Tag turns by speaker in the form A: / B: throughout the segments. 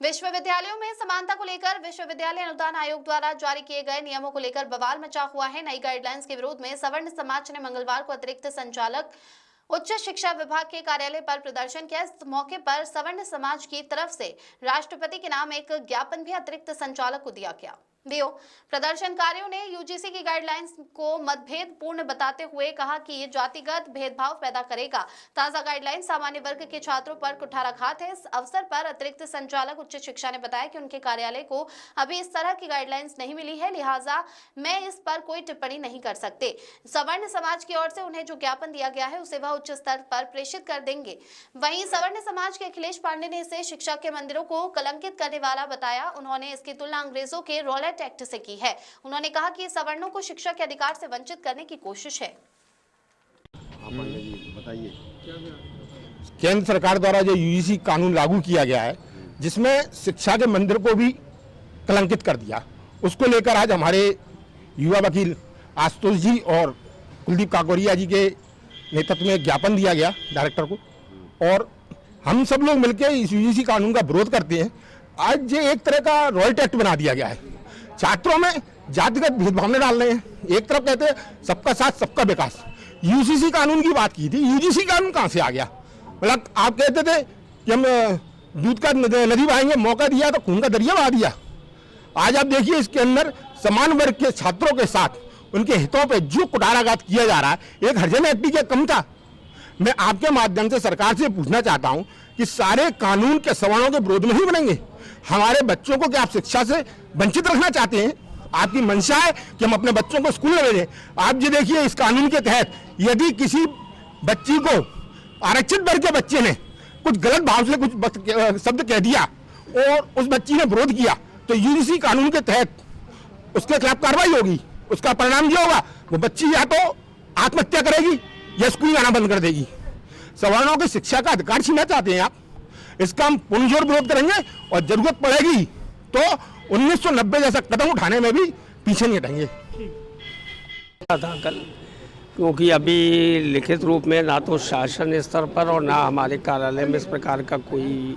A: विश्वविद्यालयों में समानता को लेकर विश्वविद्यालय अनुदान आयोग द्वारा जारी किए गए नियमों को लेकर बवाल मचा हुआ है। नई गाइडलाइंस के विरोध में सवर्ण समाज ने मंगलवार को अतिरिक्त संचालक उच्च शिक्षा विभाग के कार्यालय पर प्रदर्शन किया। इस मौके पर सवर्ण समाज की तरफ से राष्ट्रपति के नाम एक ज्ञापन भी अतिरिक्त संचालक को दिया गया। प्रदर्शनकारियों ने यूजीसी की गाइडलाइंस को मतभेद पूर्ण बताते हुए कहा कि ये जातिगत भेदभाव पैदा करेगा। ताजा गाइडलाइंस सामान्य वर्ग के छात्रों पर कुठाराघात है। इस अवसर पर अतिरिक्त संचालक उच्च शिक्षा ने बताया कि उनके कार्यालय को अभी इस तरह की गाइडलाइंस नहीं मिली है, लिहाजा मैं इस पर कोई टिप्पणी नहीं कर सकते। सवर्ण समाज की ओर से उन्हें जो ज्ञापन दिया गया है उसे वह उच्च स्तर पर प्रेषित कर देंगे। वहीं सवर्ण समाज के अखिलेश पांडे ने इसे शिक्षा के मंदिरों को कलंकित करने वाला बताया। उन्होंने इसकी तुलना अंग्रेजों के रॉलेट एक्ट से की है। उन्होंने कहा कि सवर्णों को शिक्षा के अधिकार से वंचित करने की कोशिश है।
B: बताइए, केंद्र सरकार द्वारा जो यूजीसी कानून लागू किया गया है, जिसमें शिक्षा के मंदिर को भी कलंकित कर दिया, उसको लेकर आज हमारे युवा वकील आशुतोष जी और कुलदीप काकोरिया जी के नेतृत्व में ज्ञापन दिया गया डायरेक्टर को, और हम सब लोग मिलकर इस यूजीसी कानून का विरोध करते हैं। आज ये एक तरह का रॉयल्टी एक्ट बना दिया गया है। छात्रों में जातिगत भेदभाव डाल रहे हैं। एक तरफ कहते हैं सबका साथ सबका विकास, यूजीसी कानून की बात की थी, यूजीसी कानून कहां से आ गया? मतलब आप कहते थे कि हम दूध का नदी बहाएंगे, मौका दिया तो खून का दरिया बहा दिया। आज आप देखिए, इसके अंदर समान वर्ग के छात्रों के साथ उनके हितों पे जो कुठाराघात किया जा रहा है, एक हरिजन एक्ट क्या कम था? मैं आपके माध्यम से सरकार से पूछना चाहता हूं कि सारे कानून के सवर्णों के विरोध में ही बनेंगे? हमारे बच्चों को क्या आप शिक्षा से वंचित रखना चाहते हैं? आपकी मंशा है कि हम अपने बच्चों को स्कूल में भेजें? आप ये देखिए, इस कानून के तहत यदि किसी बच्ची को आरक्षित वर्ग के बच्चे ने कुछ गलत भाव से कुछ शब्द कह दिया और उस बच्ची ने विरोध किया, तो यूजीसी कानून के तहत उसके खिलाफ कार्रवाई होगी। उसका परिणाम ये होगा, वो बच्ची या तो आत्महत्या करेगी या स्कूल जाना बंद कर देगी। सवर्णों की शिक्षा का अधिकार छीनना चाहते हैं आप? इसका हम पुरजोर विरोध करेंगे और जरूरत पड़ेगी तो 1990 जैसा कदम उठाने में भी पीछे नहीं हटेंगे।
C: कल क्योंकि अभी लिखित रूप में ना तो शासन स्तर पर और ना हमारे कार्यालय में इस प्रकार का कोई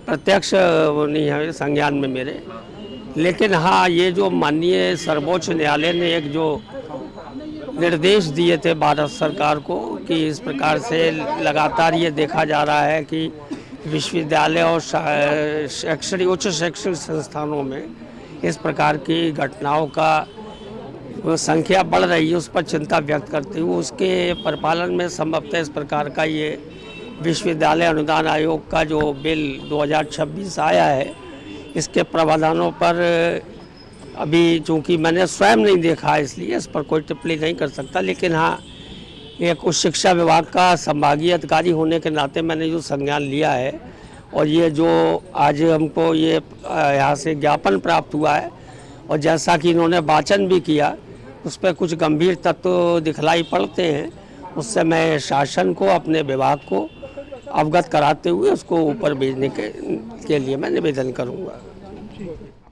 C: प्रत्यक्ष नहीं है संज्ञान में मेरे, लेकिन हाँ, ये जो माननीय सर्वोच्च न्यायालय ने एक जो निर्देश दिए थे भारत सरकार को कि इस प्रकार से लगातार ये देखा जा रहा है कि विश्वविद्यालय और शैक्षणिक उच्च शैक्षणिक संस्थानों में इस प्रकार की घटनाओं का संख्या बढ़ रही है, उस पर चिंता व्यक्त करते हुए उसके परिपालन में संभवतः इस प्रकार का ये विश्वविद्यालय अनुदान आयोग का जो बिल 2026 आया है, इसके प्रावधानों पर अभी चूँकि मैंने स्वयं नहीं देखा इसलिए इस पर कोई टिप्पणी नहीं कर सकता, लेकिन हाँ, एक उच्च शिक्षा विभाग का संभागीय अधिकारी होने के नाते मैंने जो संज्ञान लिया है और ये जो आज हमको ये यहाँ से ज्ञापन प्राप्त हुआ है और जैसा कि इन्होंने वाचन भी किया, उस पर कुछ गंभीर तत्व दिखलाई पड़ते हैं। उससे मैं शासन को, अपने विभाग को अवगत कराते हुए उसको ऊपर भेजने के लिए मैं निवेदन करूँगा।